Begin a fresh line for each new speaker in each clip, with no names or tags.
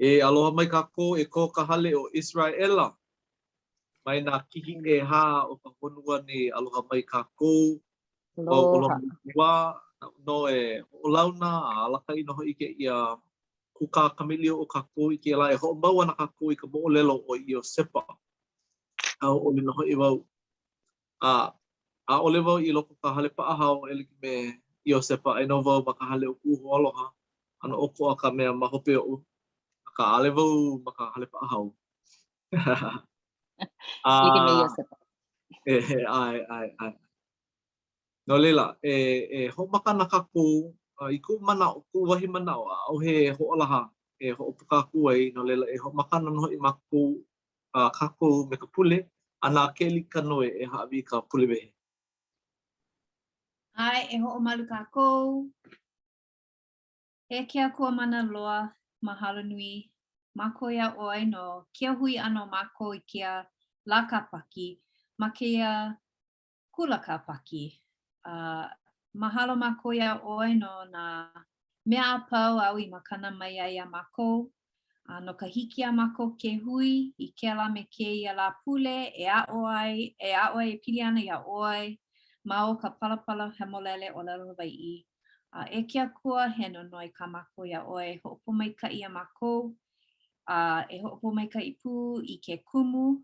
E aloha mai kako e ko ka hale o Israela. Mai nā kihi e hā o ka honua ni aloha mai kako.
Aloha.
Wā no e o launa a alaka ino ho ike ia kuka kamilio o kako i ke la e ho mau ana kako i ka mo'olelo o i o sepa. Au o lino ho i wau. A ole wau i loko ka hale paahau e liki me i o sepa e no wau ma ka hale o kuho aloha. Ano oko a ka mea mahope o ka ale wau ma ka hale paahau.
Like me Yosepa.
Ai. No leila, ho maka na kako i ku mana o ku wahi mana o he ho olaha e ho puka ku ai no leila e ho maka na no i maku kako me ka pule ana keli kanoe e hawi ka pule wehe.
Ai e ho malu kako. E kia kua mana loa mahalo nui. Mako ia oi no kia hui ano mako i kia Kula Kāpaki ma kia Kula Kāpaki. Mahalo mako ia oi no na mea apau au I makana mai ai a mako. No ka hiki a mako ke hui I ke la me ke ia la pule e a oi e pili ana ia oi ma o ka palapala hemolele o lalo Hawaii. E kia kua he no noi ka mako ia oi ho'opo mai ka ia mako. E ho'opo mai ka ipu I ke kumu.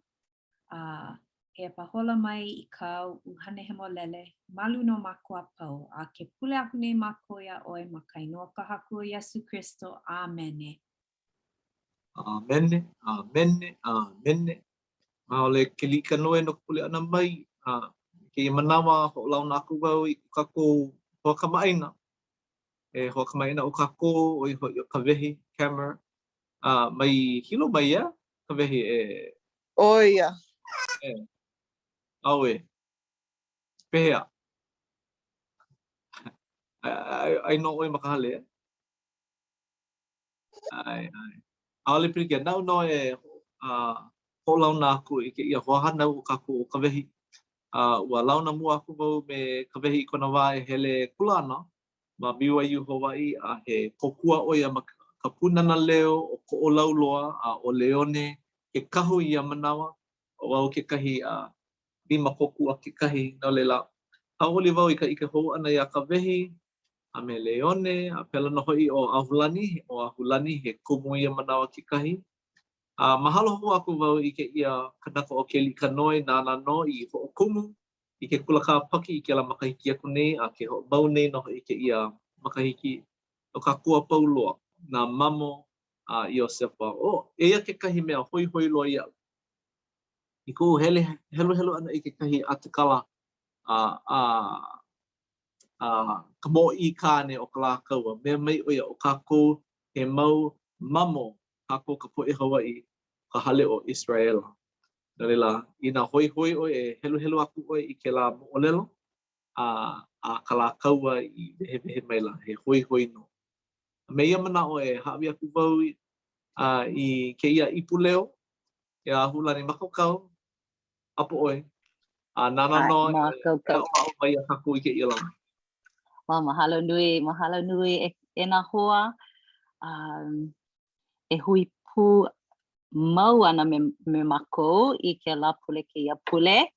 E pahola mai I kau uhane hemolele malu no mako a pau. Ke pule aku nei mako ia oi ma ka inoa ka haku o Yesu Christo. Amene.
Amene. Maole ke lika noe no pule ana mai. Ke manawa ho launa aku wau I kako hoa kamaina. E hoa kamaina o kako o I ho ka wehi camera. Mai hilo mai ia ka wehi e.
Oia.
Aue. Pehea. Ai no oi makahale. Ai. Aole pilikia nau no e ho launa aku I ke ia hoa hana o kako o ka wehi. Ua launa mua aku wau me ka wehi I kona wā e hele kulana. Ma miwa I Hawaii a he kokua oia ma ka punana leo o ko o lauloa a o leone ke kahu I a manawa. O wau ke kahi lima kokua ke kahi no leila. Haoli wau I ka ike hou ana I a ka wehi a me leone a pela no hoi o ahulani he kumu I a manawa ke kahi. Mahalo ho aku wau I ke ia kanaka o ke lika noi nana no I ho o kumu. I ke Kula Kāpaki I ke la makahiki aku nei a ke ho mau nei no I ke ia makahiki o ka kua pauloa na mamo I o sepa. Eia ke kahi mea hoi loa ia. I ko helo ana I ke kahi atakala ka mo I kāne o ka lā kaua. Mea mai o ia o kako he mau mamo kako ka poe Hawaii ka hale o Israela. No leila, I nā hoi o e helo aku o I ke la mo'olelo a ka lā kaua I vehe mai la, he hoi no. Me ia mana o e hawi aku wau I ke ia ipu leo, e a hulani makokau, apo oi. Nana no e o mai a kaku I ke ia la.
Mahalo nui e nā hoa. E hui pu mau ana me mako I ke la pule ke ia pule.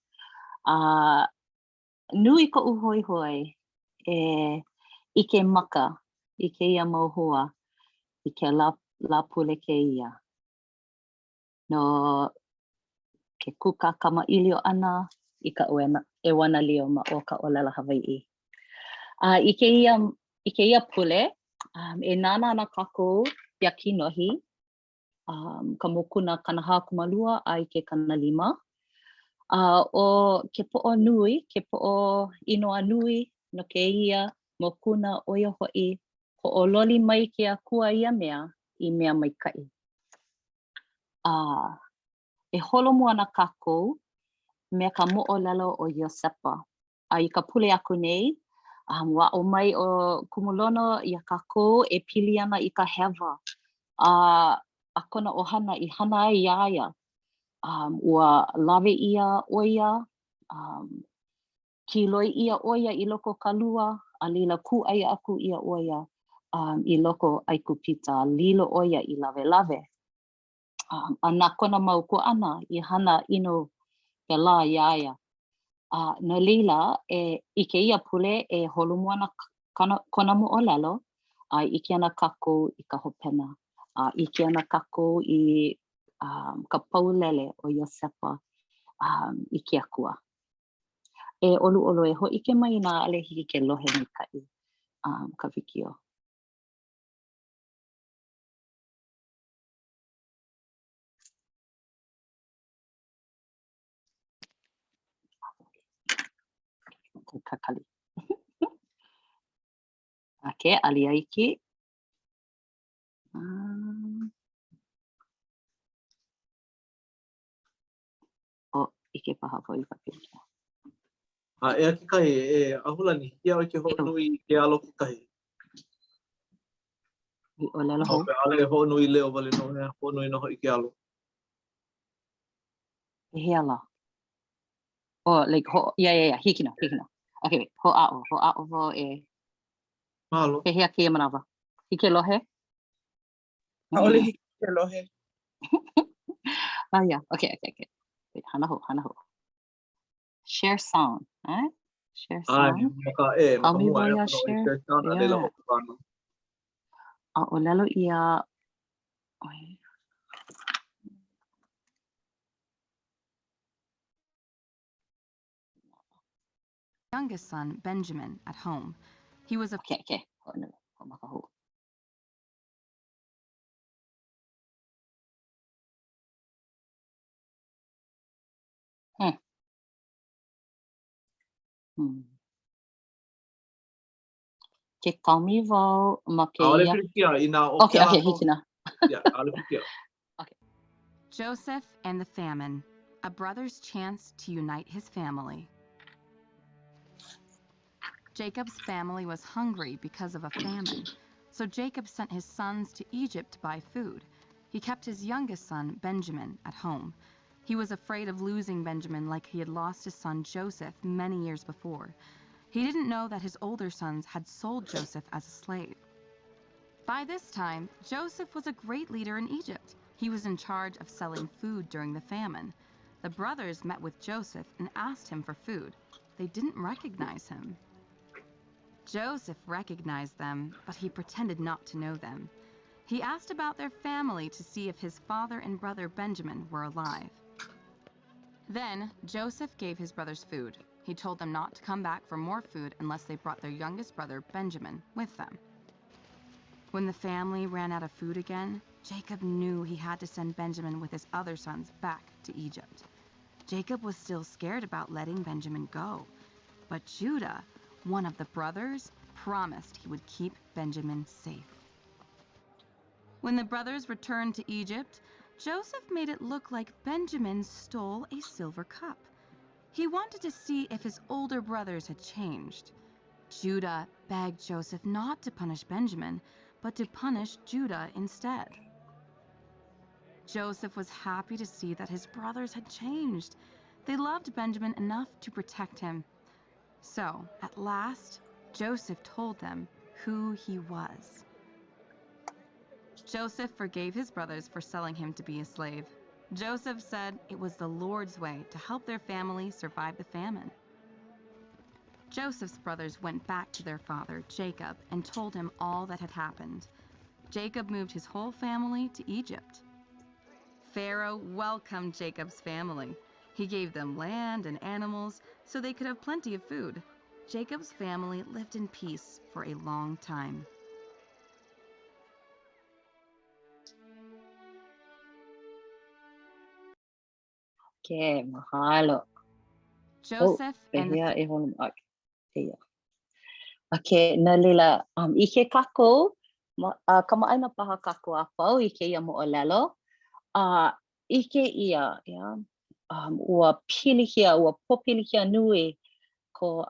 Nui ko hoi I ke maka I ke ia mau hoa I ke la pule ke ia. No ke kuka kama ilio ana I ka e wana lio ma o ka olela Hawaii. I ke ia pule e nana ana kako ia Kinohi. Ka mokuna kanaha kumalua ai ke kana lima. O ke po'o nui, ke po'o inoa nui no ke ia mokuna oia hoi o loli mai ke akua ia mea I mea mai kai. E holomu ana kako me ka mo'olelo o Yosepa. I ka pule aku nei, wa o mai o kumulono ia kako e pili ana I ka hewa. A kona ohana I hana ai iaia. Ua lawe ia oia, kiloi ia oia I loko ka lua, a lila ku ai aku ia oia. I loko ai kupita lilo oia I lave lave. Ana kona mau ko ana I hana ino ke la iaia. Na lila I ke ia pule holumua na kona mo'olelo I ke ana kako I ka hopena. I ke ana kako I ka paulele o Iosepa I ke akua. Olu ho I ke mai na ale hiki ke lohe ni kai ka wikio. Kakali. Okay, alia iki. Ike paha po I papirika.
Ea ki kai ahulani, ia o ke ho'onui ke alo ki kai.
I olelo ho.
Pe ale ho'onui leo wale no hea, ho'onui no hoi ke alo.
Heala. Oh, like yeah. Hikino. Okay, wait. Ho'a'o vo
Mahalo.
He hea kia manawa. Hike lohe?
Ole hiki ke lohe.
Yeah. Okay. Wait, hana ho. Share sound, right? Share sound.
Maka
Ami
mua
voia
e
share.
share sound a lela
Yeah.
o kano.
Olelo ia.
Youngest son, Benjamin, at home. He was a
Okay. Ke kami wau ma ke
Ale
ia.
pirikia I nā o
Okay,
ke ala.
hikina.
Yeah, ale pirikia.
Joseph and the famine, a brother's chance to unite his family. Jacob's family was hungry because of a famine, so Jacob sent his sons to Egypt to buy food. He kept his youngest son, Benjamin, at home. He was afraid of losing Benjamin like he had lost his son Joseph many years before. He didn't know that his older sons had sold Joseph as a slave. By this time, Joseph was a great leader in Egypt. He was in charge of selling food during the famine. The brothers met with Joseph and asked him for food. They didn't recognize him. Joseph recognized them, but he pretended not to know them. He asked about their family to see if his father and brother Benjamin were alive. Then Joseph gave his brothers food. He told them not to come back for more food unless they brought their youngest brother Benjamin with them. When the family ran out of food again, Jacob knew he had to send Benjamin with his other sons back to Egypt. Jacob was still scared about letting Benjamin go, but Judah, one of the brothers, promised he would keep Benjamin safe. When the brothers returned to Egypt, Joseph made it look like Benjamin stole a silver cup. He wanted to see if his older brothers had changed. Judah begged Joseph not to punish Benjamin, but to punish Judah instead. Joseph was happy to see that his brothers had changed. They loved Benjamin enough to protect him. So, at last, Joseph told them who he was. Joseph forgave his brothers for selling him to be a slave. Joseph said it was the Lord's way to help their family survive the famine. Joseph's brothers went back to their father, Jacob, and told him all that had happened. Jacob moved his whole family to Egypt. Pharaoh welcomed Jacob's family. He gave them land and animals so they could have plenty of food. Jacob's family lived in peace for a long time.
Okay, mahalo.
Joseph and
Okay, nalila ike kako kamaaina paha kako apau ike ia mo'olelo. Ike ia ua pilikia ua popilikia nui ko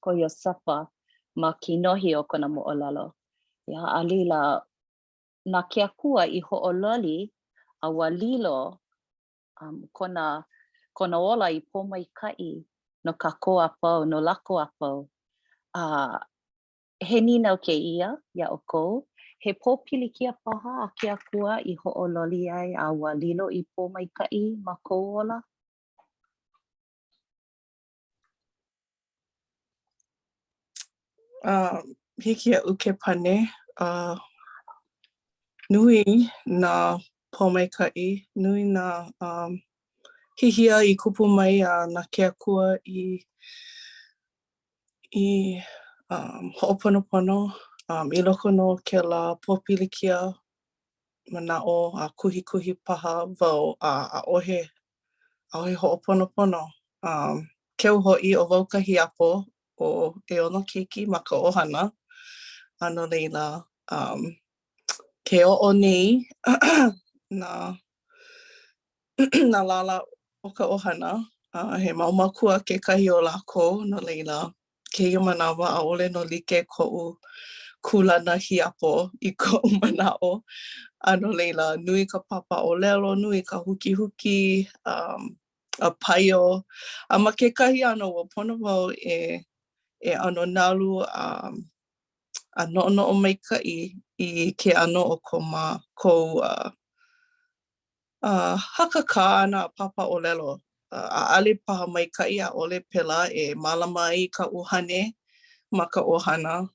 Iosepa ma Kinohi o kona mo'olelo. Alila na ke akua I ho'ololi a walilo kona ola I pomaikai no kako apau no lako apau. He ninau ke ia o kou. He pōpilikia paha a ke akua I ho'ololi ai a ua lilo I pō maika'i ma kou ola.
Hiki a uke pane. Nui na pōmaika'i, nui na hihia I kupu mai na ke akua I ho'oponopono. I loko no ke la pōpilikia mana'o a kuhi paha wau a ohe ho'oponopono. Keu ho'i o wau kahiapo o ono keiki ma ka ohana. Ano leila, ke o'o nei na na lala o ka ohana. He maumakua kekahi o lākou, no leila, ke manawa a ole no like ko'u kulana hiapo I ko'u mana'o. Ano leila, nui ka papa o lelo, nui ka huki, a paio. A ma kekahi ano o pono wau e ano nalu a no'ono'o maika'i I ke ano o kou hakaka ana papa o lelo. A ale paha maika'i a ole pela e malama ai ka uhane ma ka ohana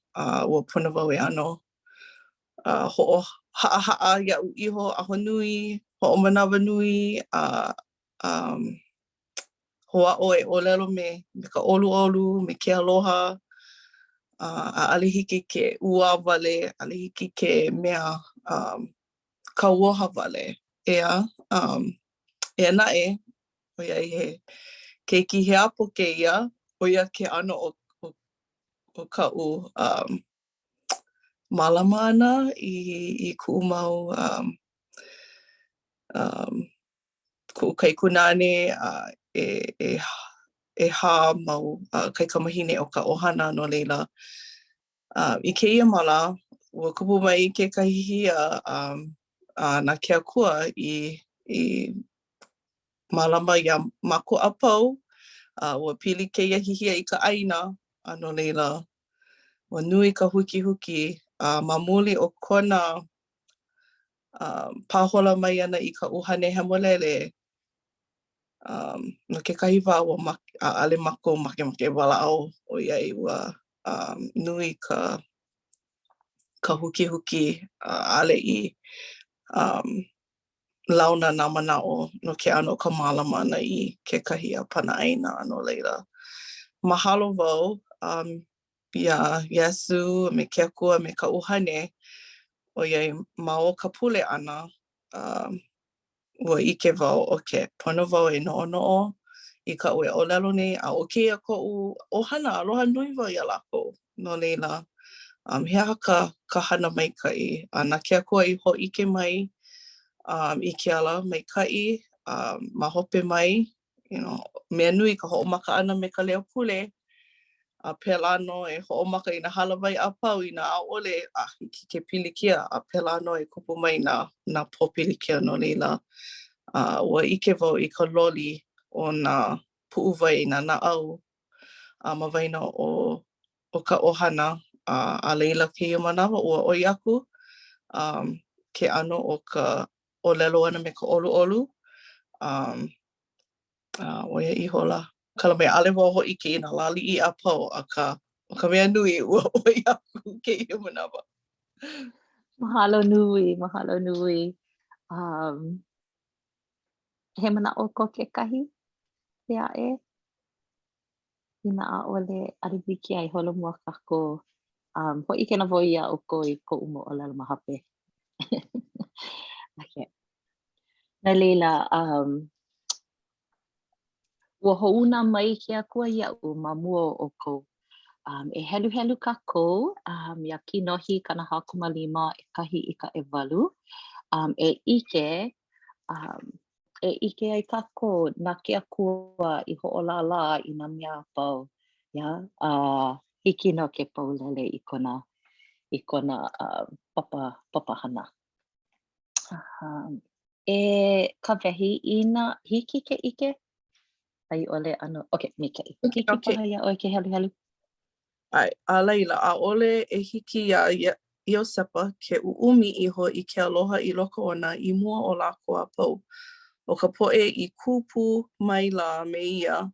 ua pono wau e ano. Ho'o ha'a ia'u iho aho nui, ho'o manawa nui, hoa'o e olelo me ka olu, me ke aloha. A ale hiki ke ua wale, ale hiki ke mea kauoha wale. Ea na'e, oiai he keiki he apo keia, oia ke ano o ka'u malama ana I ku'u mau ku'u kaikunane e hā mau kaikamahine o ka ohana no leila. I keia mala, ua kupu mai ke kahihia na ke akua I malama ia mako apau. Ua pili keia hihia I ka ʻaina, a no leila, ua nui ka huki. Ma muli o kona pahola mai ana I ka uhane hemolele. No kekahi wā ua ʻaʻale mako makemake wala'au ʻoiai ua nui ka huki ʻaʻale I launa nā mana'o no ke ano o ka mālama ana I kekahi a panaʻaina a no leila. Mahalo wau ia Iesu me ke akua me ka uhane ʻoiai ma o ka pule ʻana ua ʻike wau okay, pono wau e noʻonoʻo I ka ʻoe ʻōlelo nei a o keia koʻu ʻohana aloha nui wau iā lākou. No leila, he aha ka hana maikaʻi a na ke akua I hōʻike mai I ke ala maikaʻi ma hope mai, mea nui ka hoʻomaka ʻana me ka leo pule. A pēlā nō e hoʻomaka I nā halawai a pau I nā ʻaʻole hiki ke pilikia a pēlā nō e kupu mai nā pōpilikia no leila. Ua ʻike wau I ka loli o nā puʻuwai nā naʻau ma waena o ka ʻohana a leila kēia manawa ua ʻoi aku ke ano o ka ʻōlelo ana me ka ʻoluʻolu. Oia iho la. Kala mea ʻaʻole wau hoʻike I nā laliʻi a pau akā o ka mea nui ua ʻoi aku kēia manawa.
Mahalo nui. He manaʻo ko kekahi e aʻe I nā ʻaʻole arewiki ai holomua kākou. Hoʻike na wau ia o ko I koʻu moʻolelo ma hape. Okay. Na leila, ua hoʻuna mai ke akua iaʻu ma mua o kou. E helu kākou, ia Kinohi kana H5 1 I ka 2. E ike ai kākou na ke akua I hoʻolālā I nā mea pau. Hiki no ke paulele I kona papa hana. E ka wehi ina hiki ke ike? Ai ole ano, okay, Mikaʻi. Hiki paha ia oi ke helu.
Ai, a leila, a ole e hiki ia Iosepa ke uumi iho I ke aloha I loko ona I mua o lako a pau. O ka poʻe I kupu mai la me ia,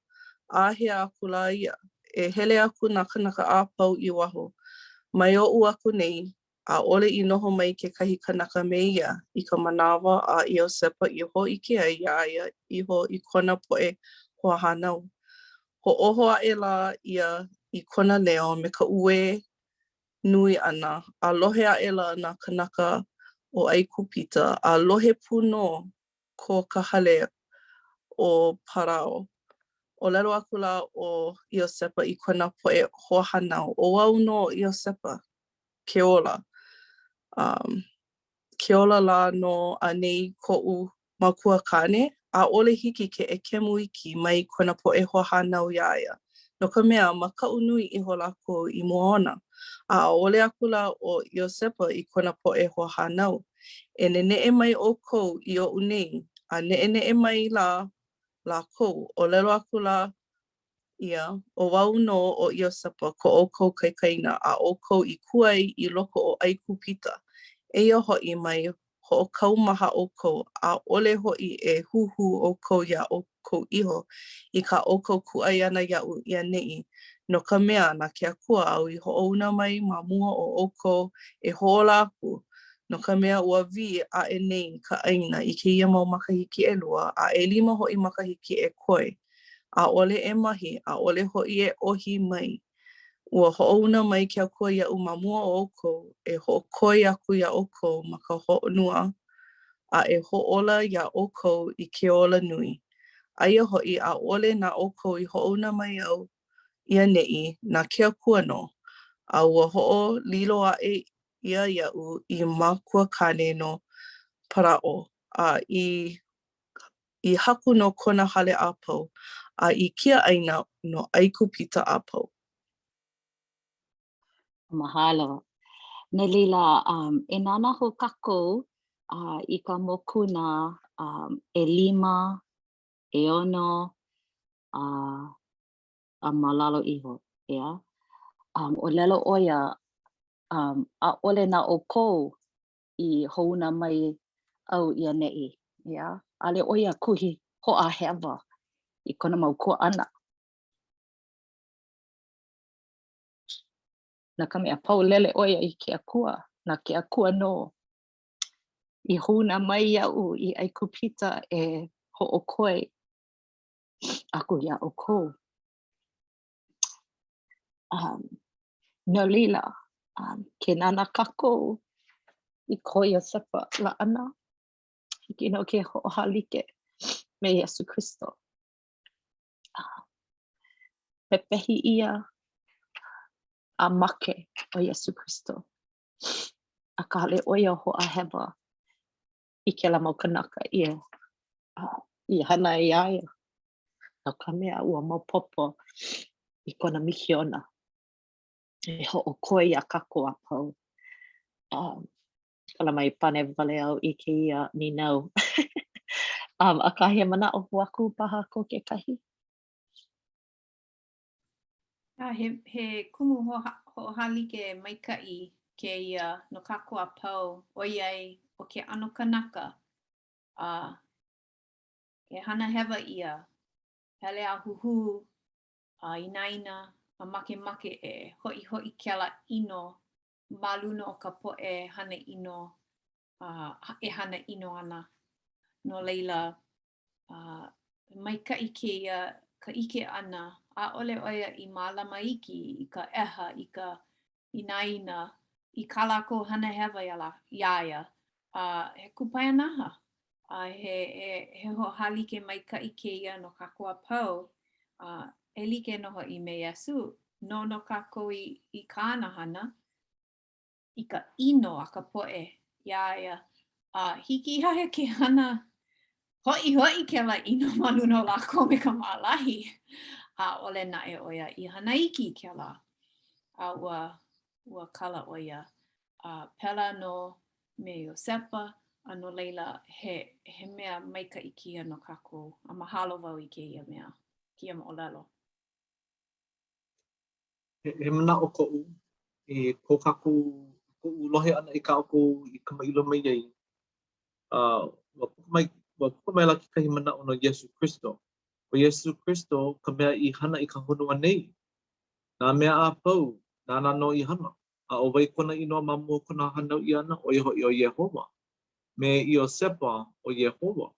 a he aku la ia. E hele aku na kanaka a pau I waho. Mai oʻu aku nei, a ole I noho mai ke kahi kanaka me ia I ka manawa a Iosepa I hoʻike ai ia ia iho I kona poʻe hoa hānau. Hoʻoho aʻe la ia I kona leo me ka ue nui ʻana. A lohe aʻe la na kanaka o ʻAikupita. A lohe pū nō ko ka hale o Parao. O lelo aku la o Iosepa I kona poʻe hoa hānau. O wau no Iosepa ke ola. Ke ola la no a nei koʻu makua kane. A ole hiki ke ʻekemu iki mai kona poʻe hoa hānau ia ia. No ka mea, ma kaʻu nui iho lākou I moana. A ole aku la o Iosepa I kona poʻe hoa hānau. E neʻe mai ʻoukou I oʻu nei. A neʻe mai la lākou. O lelo aku la ia, o wau no o Iosepa ko ʻoukou kaikaina a ʻoukou I kuai I loko o ʻAikupita. Eia hoʻi mai hoʻokaumaha ʻoukou a ʻole hoʻi e huhu ʻoukou iā ʻoukou iho I ka ʻoukou kūʻai ʻana iaʻu ʻia neʻi. No ka mea na ke akua au I hoʻouna mai ma mua o ʻoukou e hoʻola aku. No ka mea ua wi aʻe nei ka ʻaina I kēia mau makahiki ʻelua a ʻelima hoʻi makahiki e koi. A ʻole e mahi, a ʻole hoʻi e ʻohi mai. Ua hoʻouna mai ke akua iaʻu ma mua o ʻoukou e hoʻokoi aku iā ʻoukou ma ka hoʻonua a e hoʻola iā ʻoukou I ke ola nui. Aia hoʻi a ʻole nā ʻoukou I hoʻouna mai au ʻia neʻi na ke akua nō. A ua hoʻolilo aʻe ia iaʻu I mākua kane no Parao. A I haku no kona hale a pau. A I kia ʻaina no ʻAikupita a pau.
Mahalo. Nelila, e nana ho kākou I ka mokuna 5, 6, a malalo iho, yeah. O lelo oia, a ole na ʻoukou I houna mai au ʻia neʻi, yeah. Ale oia kuhi hoʻahewa I kona mau kuaʻana. Na ka mea paulele oia I ke akua, na ke akua no. I huna mai iaʻu I ʻAikupita e hoʻokoi aku iā ʻoukou. No lila, ke nana kākou I ko Iosepa laʻana. Hiki no ke hoʻohalike me Iesu Kristo. Pepehi ia a make o Iesu Kristo. A ka hale oia hoʻahewa I kēlā mau kanaka ia. I hana I aia. No ka mea ua maopopo I kona mikiona. E hoʻokoi a kākou a pau. Kala mai pane wale au I kēia ninau. A ka he manaʻo aku paha ko ke kahi.
He kumu hoʻohalike maikaʻi kēia no kākou a pau ʻoiai o ke ʻano kanaka. E hana hewa ia, hele a huhu, inaina, a makemake e hoʻi kēlā ʻino ma luna o ka poʻe hana ʻino, e hana ʻino ana. No leila, maikaʻi kēia ka ʻike ʻana, ʻaʻole ʻoia I mālama iki I ka ʻeha, I ka inaina, I kā lākou hana hewa ia ia. He kupaia naha. He hoʻohalike maikaʻi kēia no kākou a pau. E like noho I me Iesu. No kākou I kāna hana. I ka ʻino a ka poʻe. Ia. Hiki iha he ke hana hoʻi kēlā ʻino ma luna o lākou me ka mālahi. ʻaʻole naʻe ʻoia I hana iki kēlā. Ua kala ʻoia. Pela no me Iosepa. No leila he mea maikaʻi kia no kākou. A mahalo wau I kēia mea. Kia moʻolelo.
he mana o ko'u e ko kaku lohe ana i ka o i ka mailo mai ai wa puka mai la kikahi mana o no Yesu Christo. O Yesu Christo ka mea i hana i ka honua nei. Nā mea a pau, nā no i hana. A o wai kona inoa mamua kona hanau i ana o iho i o Yehova. Me i o sepa o Yehova.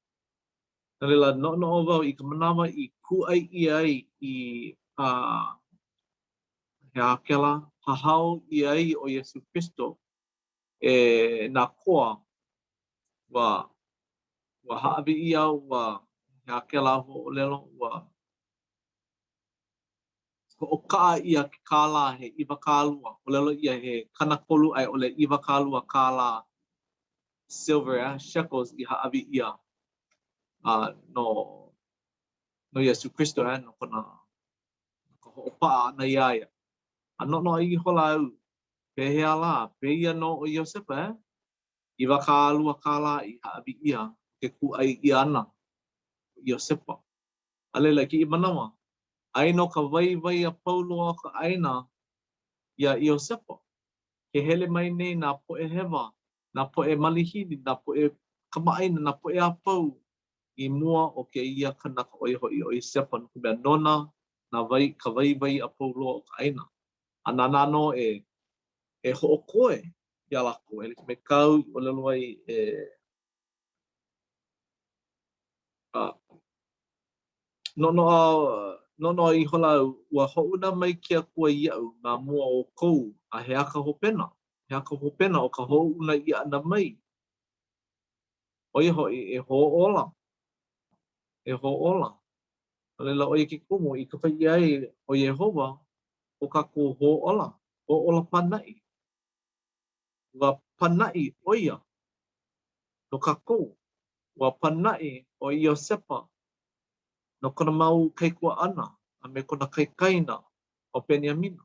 Nā lela no o wau i ka manawa i ku ai i ai i he akela hahau i ai o Yesu Christo e nā koa wa haawi i au wa he akela ho o lelo wa o kaa ia ke kāla he iwa kālua. O lelo ia he kanakolu ai o le iwa kālua kāla silver shekels i haawi ia no Yesu Christo no kona ho'opaa ana iaia. No i hola au pehea la peia no o Iosepa iwa kālua kāla i haawi ia ke ku ai ia ana Iosepa. Alela ki i manawa. Ai no ka vai a pauloa ka aina ia Iosepa. Ke hele mai nei nā poe hewa, nā poe malihini, nā poe kamaaina, nā poe a pau i mua o ke ia kanaka o iho i o Iosepa no kumea nona ka vai a pauloa ka aina. A nā no e ho'okoe i a lako. E me kau o lelo ai no i hola ua ho'una mai kia kua iau nā mua o kou a he aka hopena. He aka hopena o ka ho'una i ana mai. O iho e ho'ola. E ho'ola. Alela o i ke kumu i ka pai ai o Yehova o ka ko ho'ola. Ho'ola panai. Wa panai o ia. No ka kou. Wa panai o Iosepa. No kona mau kaikua ana. A me kona kaikaina o Beniamina.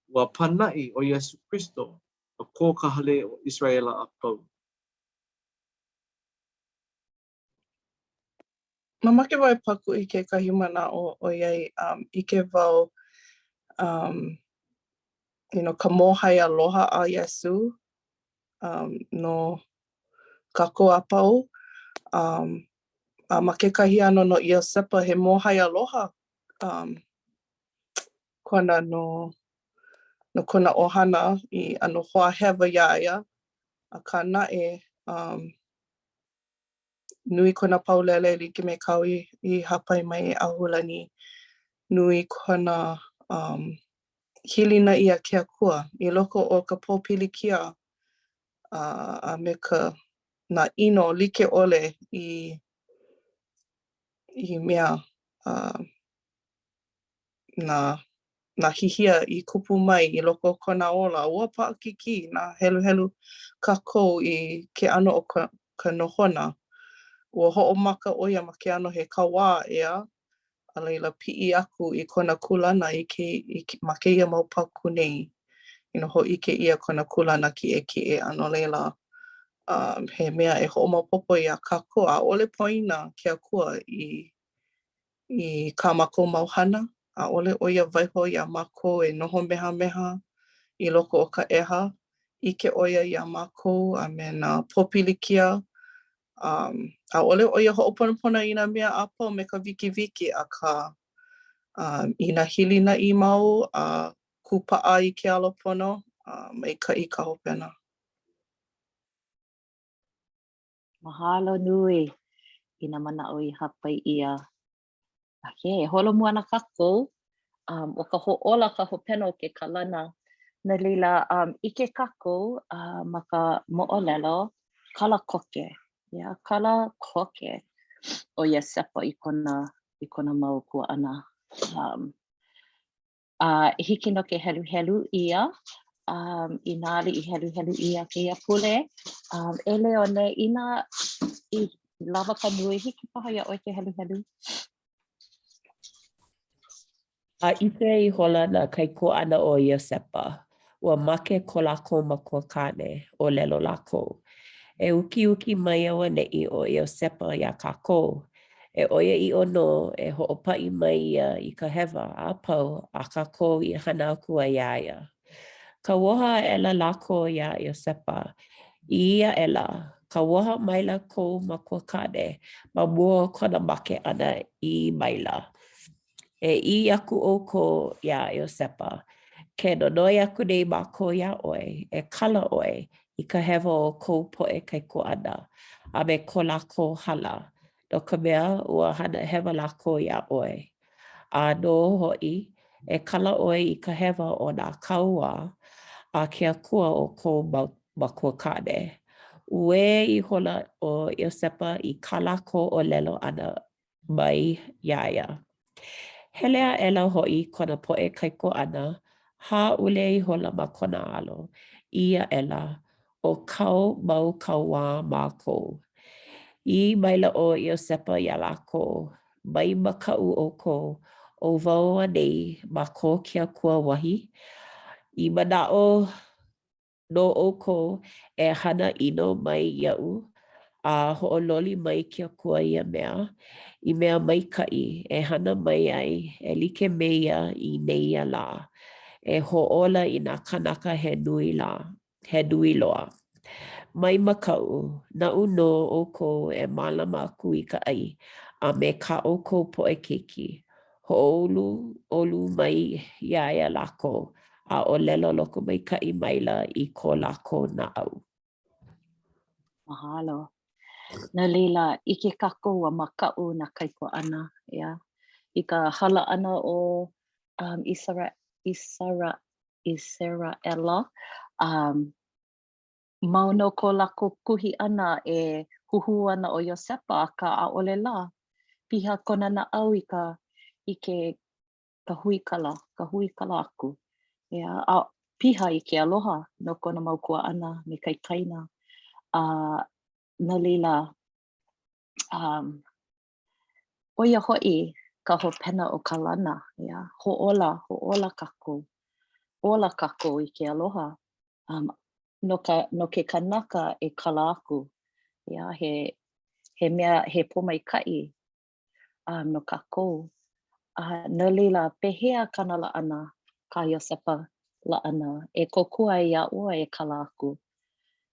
Wa panai o Yesu Christo. O ko ka hale o Israela a pau.
Mamake wai paku i ke kahi mana o iai i ke wau ka mōhai aloha a Yesu no kako a pau. A ma ke kahi ano no Iosepa he mōhai aloha kona no kona ohana i ano hoa hewa iaia a ka nae nui kona paulele like me kau i hapai mai a hulani nui kona hilina ia ke akua i loko o ka pōpilikia a me ka na ino like ole i mea na hihia i kupu mai i loko kona ola ua paakiki na helu kako i ke ano o ka nohona ua ho'omaka o ia ma ke ano he kawa ea a leila pi'i aku i kona kulana ma ke ia mau paku nei ho ike ia kona kulana ki e ano leila he mea e ho'omaopopo ia kako a ole poina ke akua i ka mako mauhana a ole o ia waiho ia mako e noho meha i loko o ka eha ike o ia mako a me na popilikia a ole o ia ho'oponopona i nā mea apo me ka wiki a ka i nā hilina i mau a kupa'a i ke alopono mai ka i ka hopena.
Mahalo nui i nā mana o i hapai ia. Okay, holo mua na kako o ka ho'ola ka hopena o ke kalana. Na leila i ke kako ma ka mo'olelo kala koke. Yeah, kala koke o Iosepa i kona mau kua'ana. Hiki no ke helu ia. I nāli i helu ia ke ia pule. Ele o ne i lava ka nui hiki paha ia o ke helu.
Ike i hola na kaiko ana o Iosepa. Ua make ko lako ma kua kane o lelo lako. E uki mai awa ne'i o Iosepa ia kako. E oia I ono e ho'opa'i mai ia I ka hewa a pau a kako I hana aku a iaia. Ka woha ela lako ia Iosepa. Ia ela, ka woha maila ko makuakane ma mua kona make ana I maila. E I aku o ko ia Iosepa. Ke nonoi aku nei mako ia oe, e kala oe I ka hewa o ko poe kai ko ana. A me ko lako hala. No ka mea ua hana hewa lako ia oe. A no hoi, e kala oe I ka hewa o nā kaua a ke akua o ko makuakane. Ue I hola o Iosepa I kalako o lelo ana mai iaia. Helea ela hoi kona poe kaiko ana, ha ule I hola ma kona alo. Ia ela, o kau mau kaua mako. I maila o Iosepa ia lako, mai makau o ko, o wau anei ma ko kia kua wahi. I manao no o ko e hana ino mai iau, a ho'ololi mai kia kua ia mea, I mea maikai e hana mai ai, e like meia I neia la, e ho'ola I nā kanaka he nui loa. Mai makau, na uno o ko e malama aku I ka ai, a me ka o ko poe keiki. Olu mai iaia lako, a o lelo loko mai kai maila I ko lako na au.
Mahalo. Na leila, ike kako wa makau na kaiko ana, yeah. I ka hala ana o Israela, mauno ko lako kuhi ana e huhu ana o Iosepa ka aole la. Piha kona na au I ka hui kala aku. Yeah. Piha I ke aloha no kona maukua ana me kai kaina. Na leila, oia hoi ka hopena o ka lana, yeah. Ho'ola kako. Ola kako I ke aloha. No ke kanaka e kala aku. Yeah. He mea, he pomaikai no kako. Na leila, pehea kana la ana ka Iosepa la ana. E kokua ia ua e kala aku.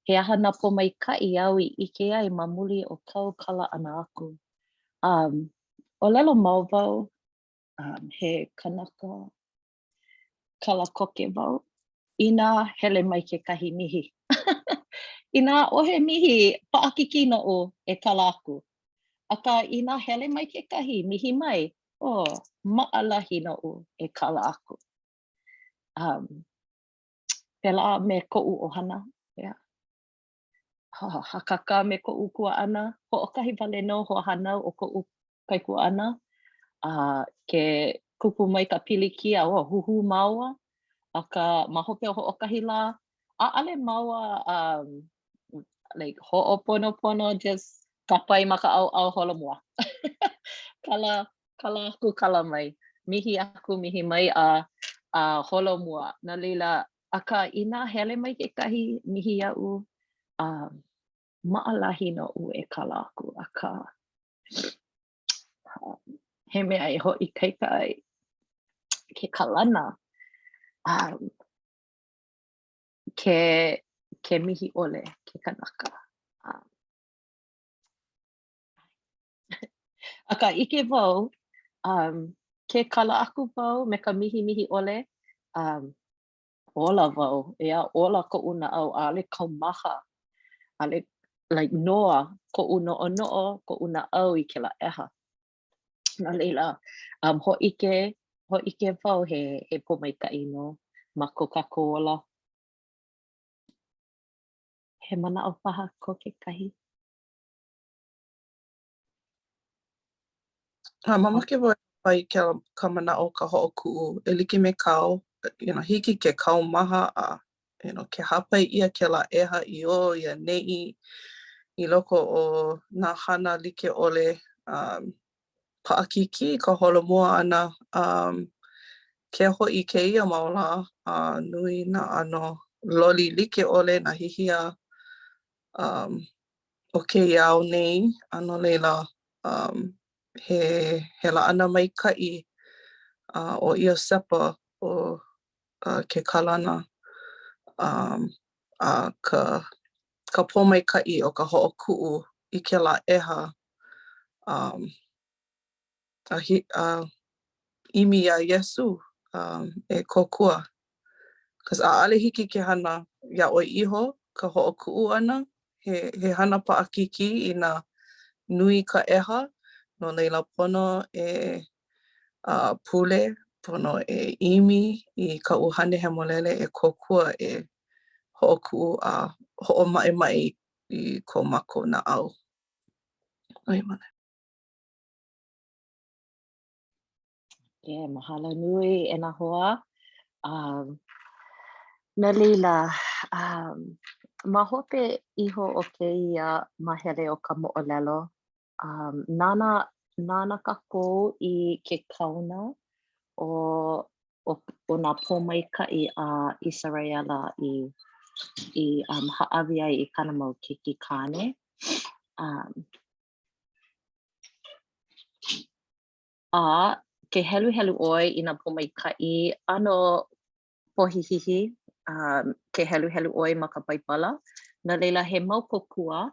He aha na pomaikai au I ike ai mamuli o kau kala ana aku. O lelo mau wau, he kanaka kala koke wau. Ina hele mai ke kahi mihi. Ina ohe mihi paakiki no o e kala aku. Aka ina hele mai ke kahi mihi mai, maalahi no o e kala aku. Pela me ko'u ohana, yeah. Hakaka me ko'u kua ana, ho'okahi wale no ho hana o ko'u kaikua ana. Ke kupu mai ka pilikia huhu maua, aka mahope o ho'okahi la, a'ale maua like ho'oponopono just kapai maka au holomua. Kala aku kala mai. Mihi aku mihi mai a holomua. Na leila, aka ina hele mai ke kahi mihi ia'u, maalahi no u e kala aku. Aka he mea e ho'i kaika ai ke kalana. Ke mihi ole, ke kanaka. Aka ike wau, ke kala aku wau me ka mihi ole, ola wau, ea ola ko'u na au, ale kaumaha, ale like noa, ko'u no'o, ko'u na au I ke la eha. Na leila, ho'ike wau he pomaikai no, ma ko kako ola. He mana o paha ko ke kahi.
Mamake wau pai ka mana o ka ho'oku'u, e like me kau, hiki ke kau maha a, ke hapai ia ke la eha I o ia ne'i I loko o nā hana like ole pa'akiki ka holomua ana, ke ho'i keia maula, nui na ano loli like ole na hihia o ke iau nei, ano leila, he laana mai kai o Iosepa o ke kalana ka pō mai kai o ka hoʻokuʻu I ke la ʻeha imi a Iesu e kokua. Because ʻaʻale hiki ke hana iaʻoe iho ka hoʻokuʻu ʻana he hana paʻakiki I nā nui ka ʻeha no leila pono e Pule, pono e imi I ka ʻuhane he molele e kokua e hoʻokuʻu a hoʻomaʻemaʻi I ko mākou na ʻau. Oi mana.
Mahalo nui e nā hoa. Na leila, ma hope iho o keia mahele o ka moʻolelo. Nana kākou I ke kauna o nā pōmaikaʻi a Israela I haʻawi ai I kana mau keiki kane. A ke helu ʻoe I nā pōmaikaʻi ano pohihihi ke helu ʻoe ma ka paipala. Na leila he mau kokua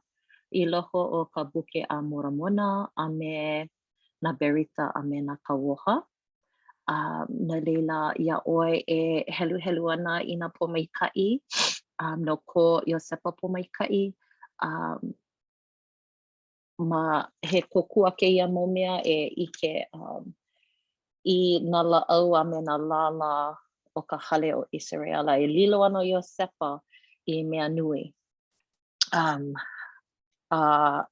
I loko o ka buke a Moramona a me na berita a me na kauoha. Na leila ia ʻoe e helu ana I nā pōmaikaʻi no ko Iosepa pōmaikaʻi ma he kokua keia mau mea e ʻike I nā laʻau a me nā lala o ka hale o Israela e lilo ana o Iosepa I mea nui. A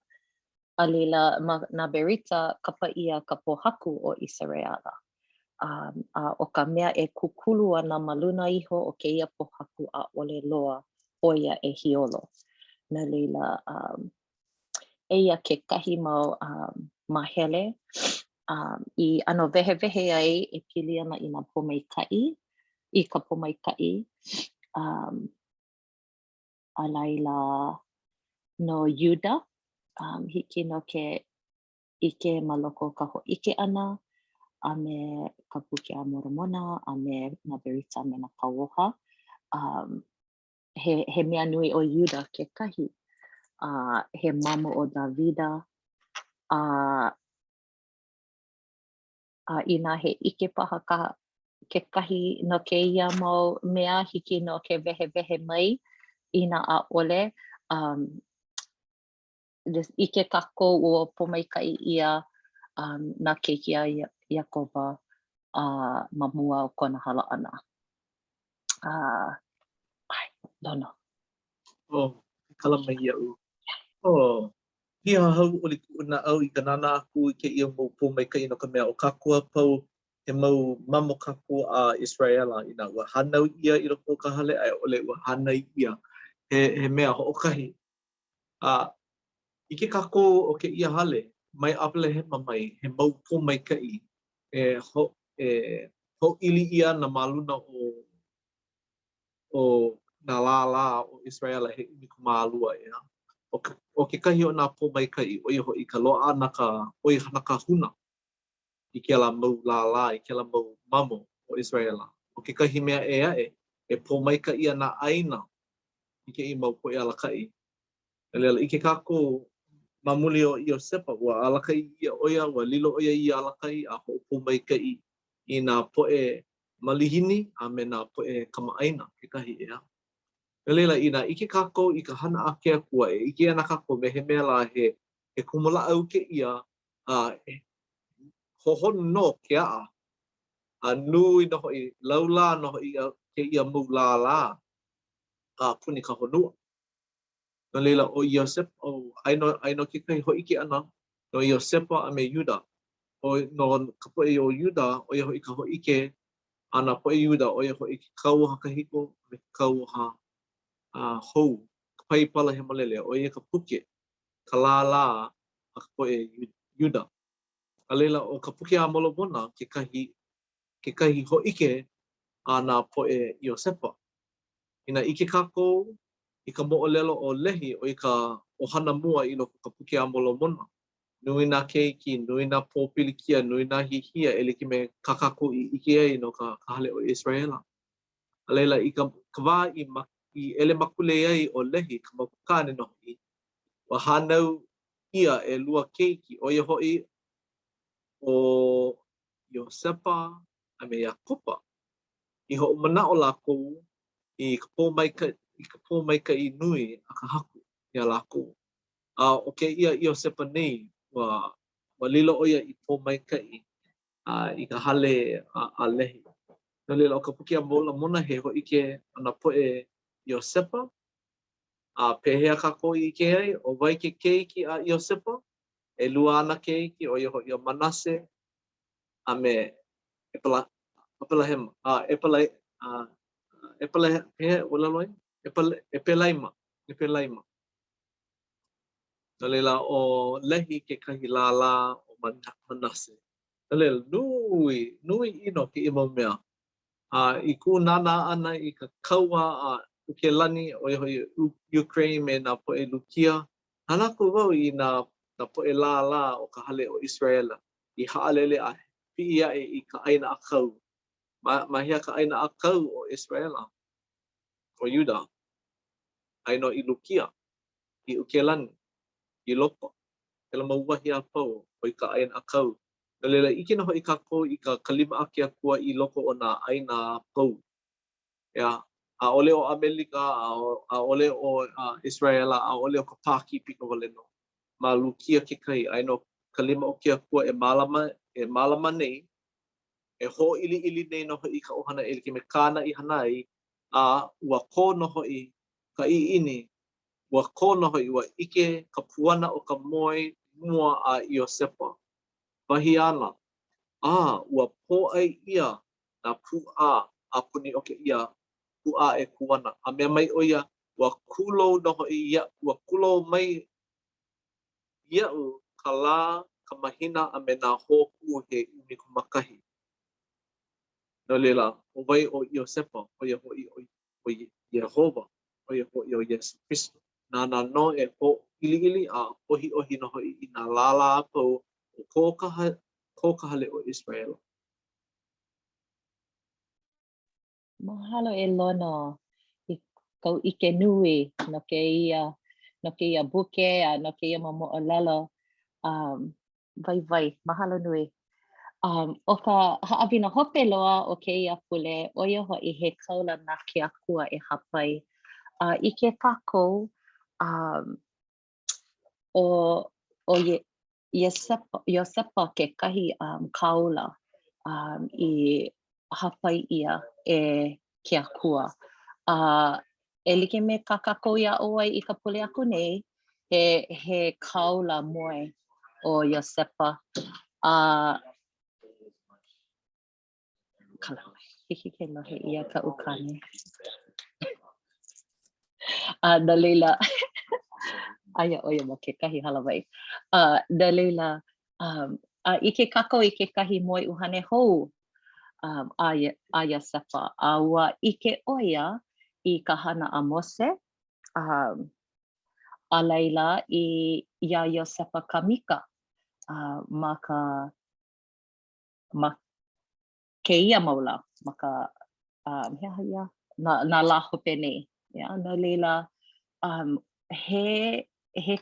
leila na berita kapa ia ka pohaku o Israela. O ka mea e kukulu ana ma luna iho o keia pohaku a ole loa o ia e hiolo. Na leila eia ke kahi mau mahele I ano wehe ai e pili ana I nā pōmaikaʻi I ka pōmaikaʻi a laila no Yuda hiki no ke ike ma loko ka hoʻike ana a me ka puke a Moramona a me na berita me na kauoha. He mea nui o Yuda ke kahi he mamo o Davida ina he ike paha ke kahi no keia mau mea hiki no ke wehe mai ina a ole ike kākou ua pōmaikaʻi ia na keiki a Iakoba ma mua o kona hala ʻana. Lono.
Kala mai ia'u. Hia hau o li kuʻuna au I ka nana aku I keia mau pōmaikaʻi no ka mea o kākua pau he mau mamo kākua a Israela ina ua hanau ia I loko o ka hale a ole ua hanai ia he mea hoʻokahi. I ke kākou o keia hale mai apele he mamai he mau pōmaikaʻi hoʻili ia na maluna o nā lā o Israela he 12 ia. O ke kahi o nā pōmaikaʻi o ia hoʻi ka loaʻa na ka oi hana ka huna I ke la mau lā I ke la mau mamo o Israela. O ke kahi mea e aʻe e pōmaikaʻi ana ʻaina I ke I mau poʻe alakaʻi. Leila I ke kākou mamuli o Iosepa ua alakaʻi ia ʻoia ua lilo ʻoia ia alakaʻi a hoʻopōmaikaʻi I nā poʻe malihini a me nā poʻe kamaʻaina kekahi ea. Leila ina I ke kākou I ka hana a ke akua e ike ana kākou me he mea la he kumulaʻau keia hohonu no ke aʻa. Nui no hoʻi laula no hoʻi keia mau lā puni ka honua. No leila o Iosepa aino kekahi hoʻike ana no Iosepa a me Yuda. No ka poʻe o Yuda o ia hoʻi ka hoʻike ana poʻe Yuda o ia hoʻi ke kauoha kahiko me ke kauoha hou. Ka paipala he molele o ia ka puke ka lā a ka poʻe Yuda. A leila o ka puke a Moramona kekahi hoʻike a nā poʻe Iosepa. Ina I ke kākou I ka moʻolelo o lehi o I ka ʻohana mua I loko ka puke a Moramona. nui nā keiki, nui nā pōpilikia, nui nā hihia, e like me kakako I ike ai no ka hale o Israela. A leila I ka wā I ele makule ai o lehi, ka mapukane no I, wa hanau ia e lua keiki, o ia hoi o Iosepa, a me Iakopa. I ho mana o lako I ka pōmaika I nui a ka haku ia lako. O ke ia Iosepa nei, wa lilo o ia I pōmaika I ka hale a lehi. No lilo o ka puki a mola mona he ho ike ana poe Iosepa. Pehea kako I ke ai, o wai ke keiki a Iosepa, e lua ana keiki o ia Manase, a me Epelaima. No leila o lehi ke kahi lala o Manase. No leila nui ino ke ima mea. I ku nana ana I ka kaua ke lani o Ukraine me nā poe Lukia. Hana ku wau I nā poe la o ka hale o Israela. I haalele a pia I ka aina a kau. Mahia ka aina a kau o Israela. O Yuda. Aino I Lukia. I Ukelani. I Lopa. Kela mauwahi a pau o I ka aina a kau. No leila ike na hoi kako I ka kalima ake akua I loko o nā aina pau. Yeah. A ole o Amerika, a ole o Israela, a ole o Kāpaki pika wale no. Ma lukia ke kai, aino kalima o kia kua e malama nei, e ho ili nei no hoi ka ohana e like me kāna I hanai, a ua ko no hoi ka ini, ua ko no hoi ua ike ka puana o ka moe mua a Iosepa. Wahi ana, ua po ai ia na pu a puni o ke ia Ua e kuana. A mea mai o ia, ua kulo noho I ia, ua kulo mai iau ka lā, ka mahina a me nā hōku he umikumakahi. No leila, o wai o Iosepa, o ia hoi o Yehova, o ia hoi o Yesu Christo. Nā no e ho ili a ohi noho I nā lālā apau o ko ka hale o Israel.
Mahalo e lono I kau ike nui no ke ia buke a no ke ia momo'olelo. Vai, mahalo nui. O ka haawina hope loa o ke ia pule, o ia hoi he kaula na ke akua e hapai. I ke kako, o Iosepa ke kahi kaula I hapai ia e ke akua. E like me ka kako ia oai I ka pule aku nei, he kaula moe o Iosepa. Hiki ke lohe ia ka ukane. Na leila, aia oia mo ke kahi halawai. Na leila, I ke kako I ke kahi moe uhane hou a Iosepa. Ua ike oia I ka hana a Mose. A leila I ia Iosepa ka mika. Ma ke ia maula. Ma ka, na la hope nei. Na leila, he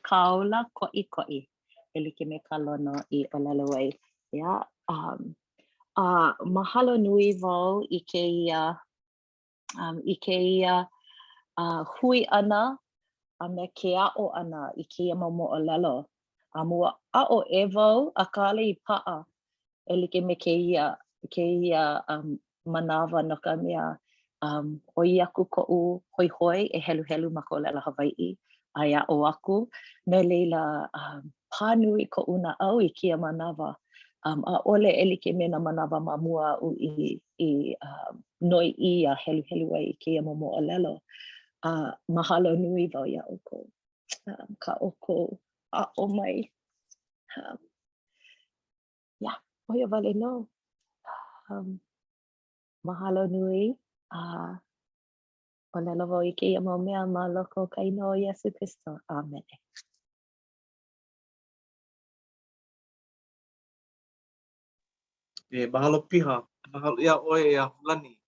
kaula ko'i. E like me ka lono I olelo ai. Mahalo nui wau I ke ia hui ana a me ke a'o ana I ke ia mo'olelo. Mua a'o e wau a kale I pa'a. E like me ke ia manawa no ka mea oi aku ko'u hoi e helu ma ko lela Hawai'i. Aia o aku. Me leila pānui ko'u na au I kia manawa. A ole e like me na manawa ma mua u I noi I a helu ai I kia mo'olelo. Mahalo nui wau ia oko. Ka oko a'o mai. Oia wale no. Mahalo nui. O lelo wau I ke ia mau mea ma loko ka ino o Yesu Christo. Amen.
mahalo piha, mahalo ia oe ia hulani.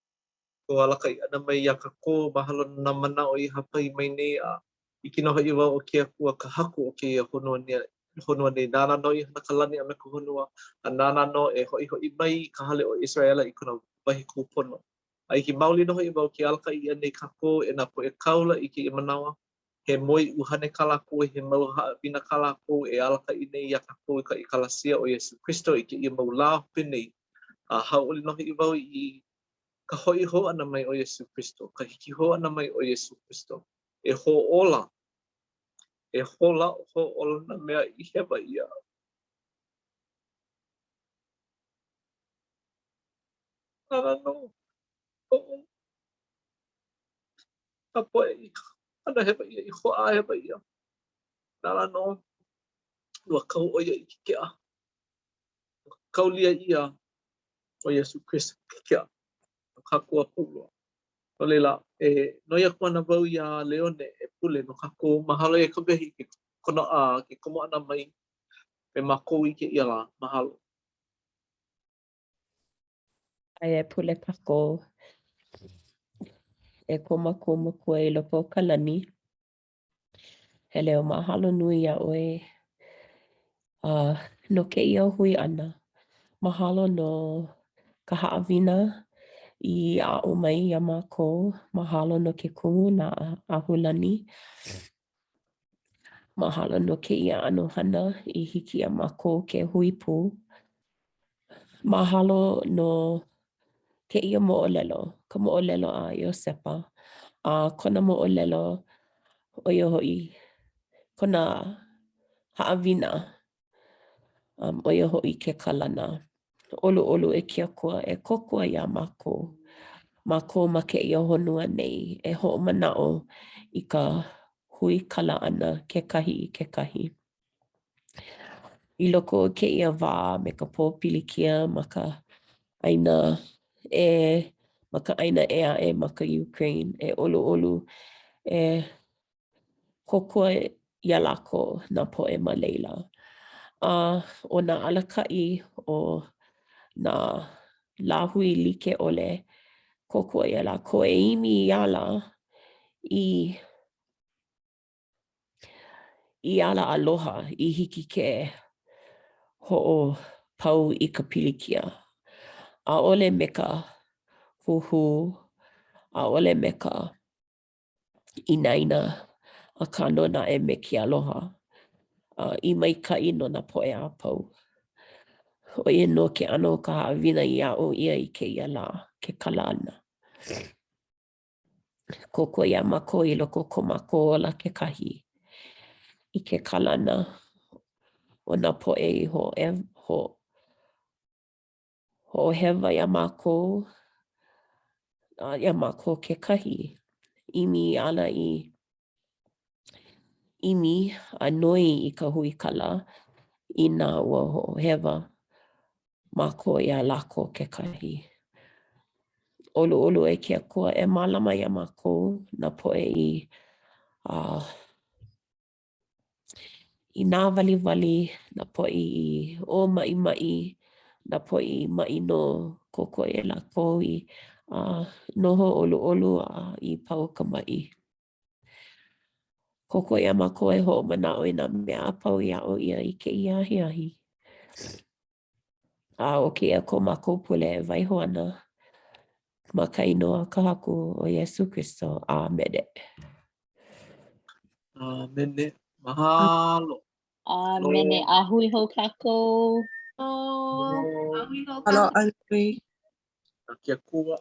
Ko alaka i ana mai ia kako, mahalo na mana o i hapai mai nei a i kinohi i wau o kia kua ka haku o kia honua nei. Nana no i hana kalani a me ka honua, a nana no e hoi mai ka hale o Israela i kuna wahi kupono. A i ki mauli no i wau ki alaka i anei kako e na po e kaula i ki i manawa. He moi uhane kalako, he mau haawina kalako e alaka i nei ia kako i kalasia o Yesu Christo i ki i mau la pinei. A hauli no i wau i ka hoi ho ana mai o Yesu Christo, ka hiki ho ana mai o Yesu Christo. E ho ola na mea i hewa ia. Nana no, ka poe i ana hewa ia, i ho a hewa ia. Nana no, ua kau o ia i kikea. Kau lia ia o Yesu Christo kikea. Kakua pulua. No leila, noia kuana wau ia Leone e Pule no kako mahalo e kawehi ke kona a ke komo ana mai e mako i ke ia la mahalo.
Ai e Pule kako e koma kua i loko kalani. He leo mahalo nui a oe no ke ia hui ana. Mahalo no ka haawina i a o mai a mako. Mahalo no ke kumu na a hulani. Mahalo no ke ia ano hana i hiki a mako ke hui pū. Mahalo no ke ia mo'olelo, ka mo'olelo a Iosepa. A kona mo'olelo o ia hoi, kona haawina o ia hoi ke kalana. Olu e kia kua e kokua ia mako. Mako ma ke ia honua nei e ho'omana'o i ka hui kala ana ke kahi i ke kahi. I loko o ke ia wā me ka pōpilikia ma ka aina e ma ka Ukraine e olu e kokua ia lako na po'e ma leila. O na alaka'i o na lahui like ole kokua ia lako e imi i ala i ala aloha i hiki ke ho'o pau i ka pilikia. A ole me ka huhu, a ole me ka inaina, a ka nona e me ki aloha. I mai ka ino na poe a pau. O ia no ke ano ka haawina i a o ia i ke ia la, ke kala ana. Koko ia mako i loko ko mako ola ke kahi. I ke kalana o na poe i ho hewa ia mako. Ia mako ke kahi. Imi ala imi a noi i ka hui kala. I nā ua ho hewa mako ia lako ke kahi. Olu e kia kua e malama ia mako na poe i nā wali na poe i o mai na poe i mai no koko e lako i noho olu i pau ka mai. Koko ia mako e ho manao i nā mea pau ia o ia i ke ia ahi. O ke ia ko mako Pule e waiho ana ma ka inoa ka haku o Yesu Christo. Amene.
Amene. Mahalo.
Mene a hui ho kākou.
Oh, ahui ho
Hello,
ka
Auntie.
Kia kua.